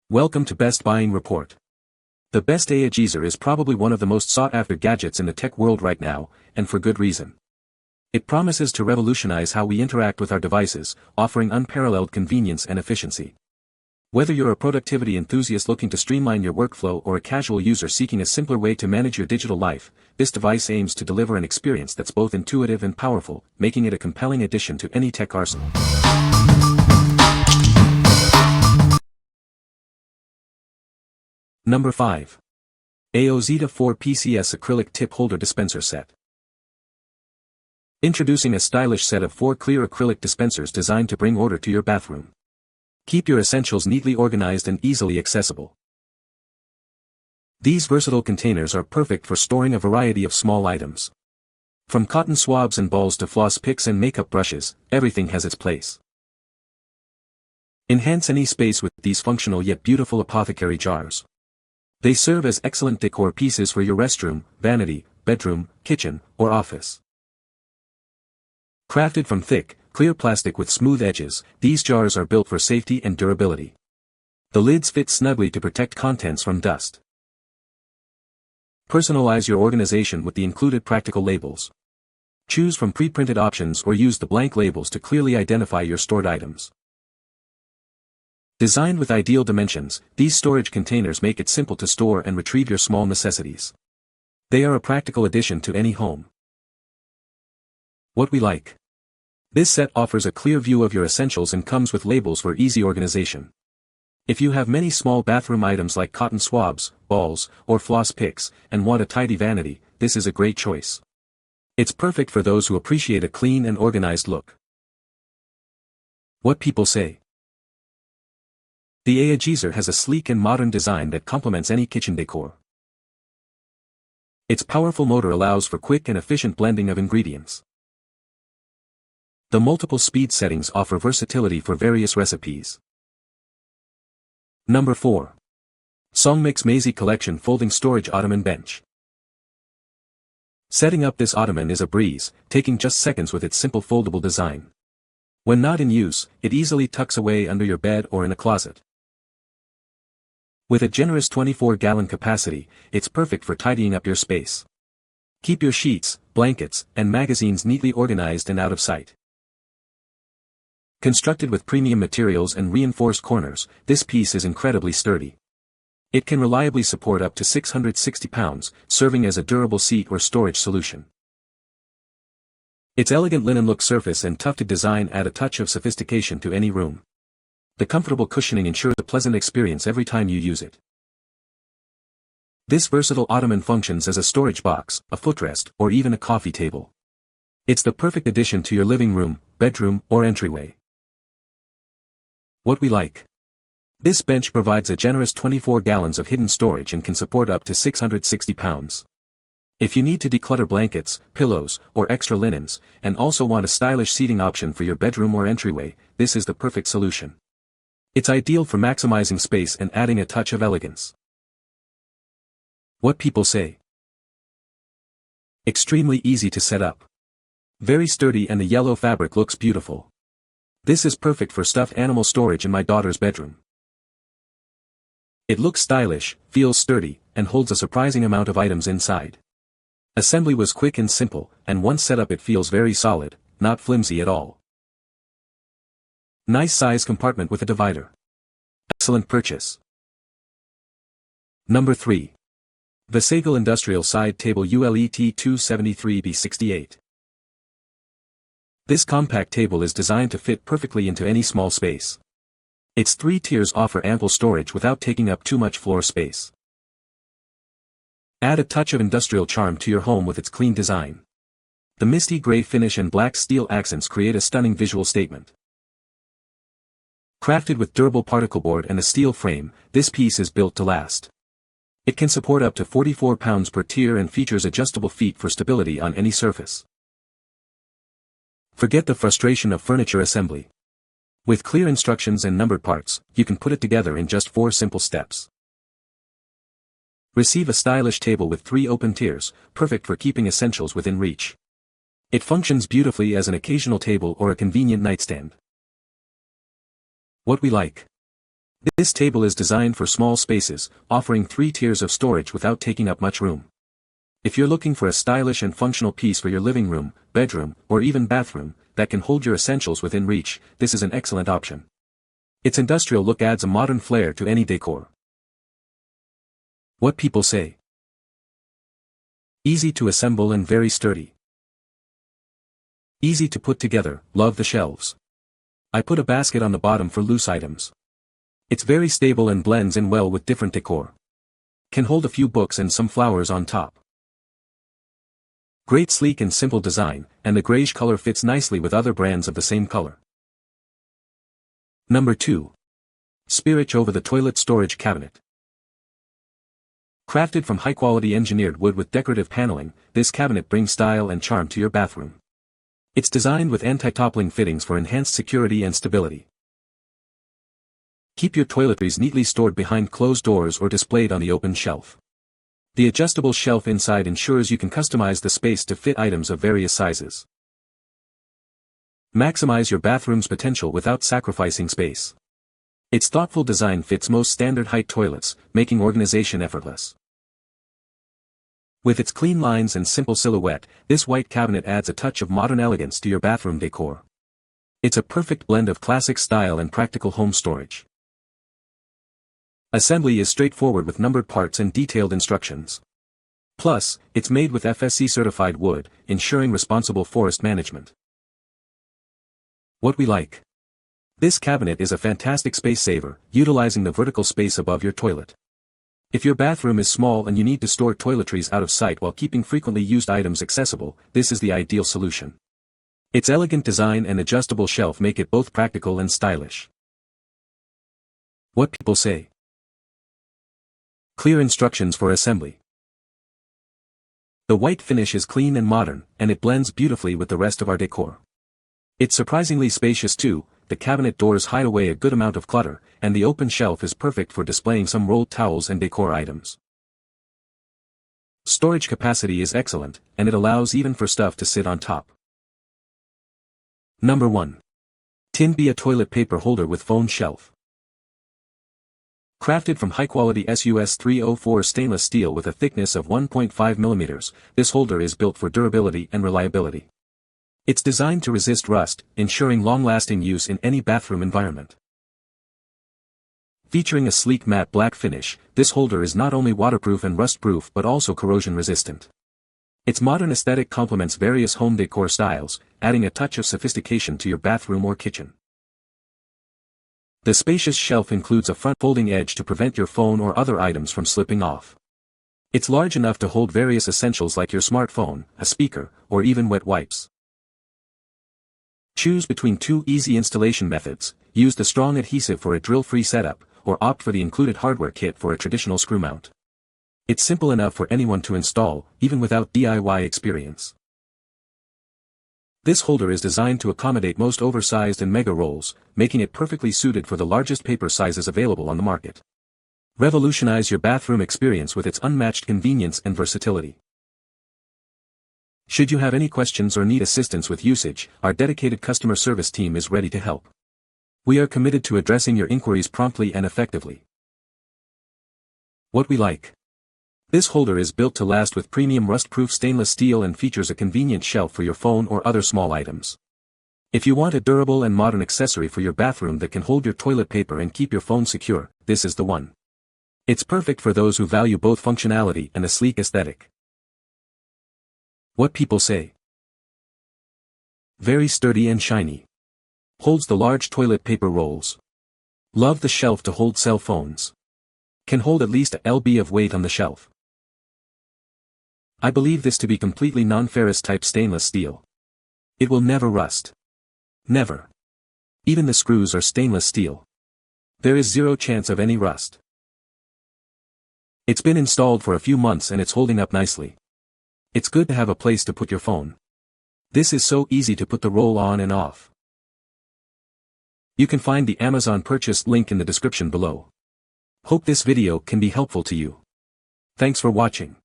Welcome to Best Buying Report. The best Aojezor is probably one of the most sought-after gadgets in the tech world right now, and for good reason. It promises to revolutionize how we interact with our devices, offering unparalleled convenience and efficiency. Whether you're a productivity enthusiast looking to streamline your workflow or a casual user seeking a simpler way to manage your digital life, this device aims to deliver an experience that's both intuitive and powerful, making it a compelling addition to any tech arsenal. Number 5. AOZITA 4 PCS Acrylic Tip Holder Dispenser Set. Introducing a stylish set of 4 clear acrylic dispensers designed to bring order to your bathroom. Keep your essentials neatly organized and easily accessible. These versatile containers are perfect for storing a variety of small items. From cotton swabs and balls to floss picks and makeup brushes, everything has its place. Enhance any space with these functional yet beautiful apothecary jars. They serve as excellent decor pieces for your restroom, vanity, bedroom, kitchen, or office. Crafted from thick, clear plastic with smooth edges, these jars are built for safety and durability. The lids fit snugly to protect contents from dust. Personalize your organization with the included practical labels. Choose from pre-printed options or use the blank labels to clearly identify your stored items. Designed with ideal dimensions, these storage containers make it simple to store and retrieve your small necessities. They are a practical addition to any home. What we like. This set offers a clear view of your essentials and comes with labels for easy organization. If you have many small bathroom items like cotton swabs, balls, or floss picks, and want a tidy vanity, this is a great choice. It's perfect for those who appreciate a clean and organized look. What people say. The Aojezor has a sleek and modern design that complements any kitchen decor. Its powerful motor allows for quick and efficient blending of ingredients. The multiple speed settings offer versatility for various recipes. Number 4. SONGMICS MAZIE Collection Folding Storage Ottoman Bench. Setting up this ottoman is a breeze, taking just seconds with its simple foldable design. When not in use, it easily tucks away under your bed or in a closet. With a generous 24-gallon capacity, it's perfect for tidying up your space. Keep your sheets, blankets, and magazines neatly organized and out of sight. Constructed with premium materials and reinforced corners, this piece is incredibly sturdy. It can reliably support up to 660 pounds, serving as a durable seat or storage solution. Its elegant linen look surface and tufted design add a touch of sophistication to any room. The comfortable cushioning ensures a pleasant experience every time you use it. This versatile ottoman functions as a storage box, a footrest, or even a coffee table. It's the perfect addition to your living room, bedroom, or entryway. What we like. This bench provides a generous 24 gallons of hidden storage and can support up to 660 pounds. If you need to declutter blankets, pillows, or extra linens, and also want a stylish seating option for your bedroom or entryway, this is the perfect solution. It's ideal for maximizing space and adding a touch of elegance. What people say. Extremely easy to set up. Very sturdy and the yellow fabric looks beautiful. This is perfect for stuffed animal storage in my daughter's bedroom. It looks stylish, feels sturdy, and holds a surprising amount of items inside. Assembly was quick and simple, and once set up it feels very solid, not flimsy at all. Nice size compartment with a divider. Excellent purchase. Number 3. VASAGLE Industrial Side Table ULET 273B68. This compact table is designed to fit perfectly into any small space. Its 3 tiers offer ample storage without taking up too much floor space. Add a touch of industrial charm to your home with its clean design. The misty gray finish and black steel accents create a stunning visual statement. Crafted with durable particle board and a steel frame, this piece is built to last. It can support up to 44 pounds per tier and features adjustable feet for stability on any surface. Forget the frustration of furniture assembly. With clear instructions and numbered parts, you can put it together in just 4 simple steps. Receive a stylish table with 3 open tiers, perfect for keeping essentials within reach. It functions beautifully as an occasional table or a convenient nightstand. What we like. This table is designed for small spaces, offering 3 tiers of storage without taking up much room. If you're looking for a stylish and functional piece for your living room, bedroom, or even bathroom, that can hold your essentials within reach, this is an excellent option. Its industrial look adds a modern flair to any decor. What people say. Easy to assemble and very sturdy. Easy to put together, love the shelves. I put a basket on the bottom for loose items. It's very stable and blends in well with different decor. Can hold a few books and some flowers on top. Great sleek and simple design, and the grayish color fits nicely with other brands of the same color. Number 2. Spirich over the toilet storage cabinet. Crafted from high-quality engineered wood with decorative paneling, this cabinet brings style and charm to your bathroom. It's designed with anti-toppling fittings for enhanced security and stability. Keep your toiletries neatly stored behind closed doors or displayed on the open shelf. The adjustable shelf inside ensures you can customize the space to fit items of various sizes. Maximize your bathroom's potential without sacrificing space. Its thoughtful design fits most standard height toilets, making organization effortless. With its clean lines and simple silhouette, this white cabinet adds a touch of modern elegance to your bathroom decor. It's a perfect blend of classic style and practical home storage. Assembly is straightforward with numbered parts and detailed instructions. Plus, it's made with FSC certified wood, ensuring responsible forest management. What we like. This cabinet is a fantastic space saver, utilizing the vertical space above your toilet. If your bathroom is small and you need to store toiletries out of sight while keeping frequently used items accessible, this is the ideal solution. Its elegant design and adjustable shelf make it both practical and stylish. What people say. Clear instructions for assembly. The white finish is clean and modern, and it blends beautifully with the rest of our decor. It's surprisingly spacious too. The cabinet doors hide away a good amount of clutter, and the open shelf is perfect for displaying some rolled towels and decor items. Storage capacity is excellent, and it allows even for stuff to sit on top. Number 1. Tindbea toilet paper holder with phone shelf. Crafted from high-quality SUS 304 stainless steel with a thickness of 1.5 mm, this holder is built for durability and reliability. It's designed to resist rust, ensuring long-lasting use in any bathroom environment. Featuring a sleek matte black finish, this holder is not only waterproof and rust-proof but also corrosion-resistant. Its modern aesthetic complements various home decor styles, adding a touch of sophistication to your bathroom or kitchen. The spacious shelf includes a front folding edge to prevent your phone or other items from slipping off. It's large enough to hold various essentials like your smartphone, a speaker, or even wet wipes. Choose between 2 easy installation methods: use the strong adhesive for a drill-free setup, or opt for the included hardware kit for a traditional screw mount. It's simple enough for anyone to install, even without DIY experience. This holder is designed to accommodate most oversized and mega rolls, making it perfectly suited for the largest paper sizes available on the market. Revolutionize your bathroom experience with its unmatched convenience and versatility. Should you have any questions or need assistance with usage, our dedicated customer service team is ready to help. We are committed to addressing your inquiries promptly and effectively. What we like. This holder is built to last with premium rust-proof stainless steel and features a convenient shelf for your phone or other small items. If you want a durable and modern accessory for your bathroom that can hold your toilet paper and keep your phone secure, this is the one. It's perfect for those who value both functionality and a sleek aesthetic. What people say. Very sturdy and shiny. Holds the large toilet paper rolls. Love the shelf to hold cell phones. Can hold at least a lb of weight on the shelf. I believe this to be completely non-ferrous type stainless steel. It will never rust. Never. Even the screws are stainless steel. There is zero chance of any rust. It's been installed for a few months and it's holding up nicely. It's good to have a place to put your phone. This is so easy to put the roll on and off. You can find the Amazon purchase link in the description below. Hope this video can be helpful to you. Thanks for watching.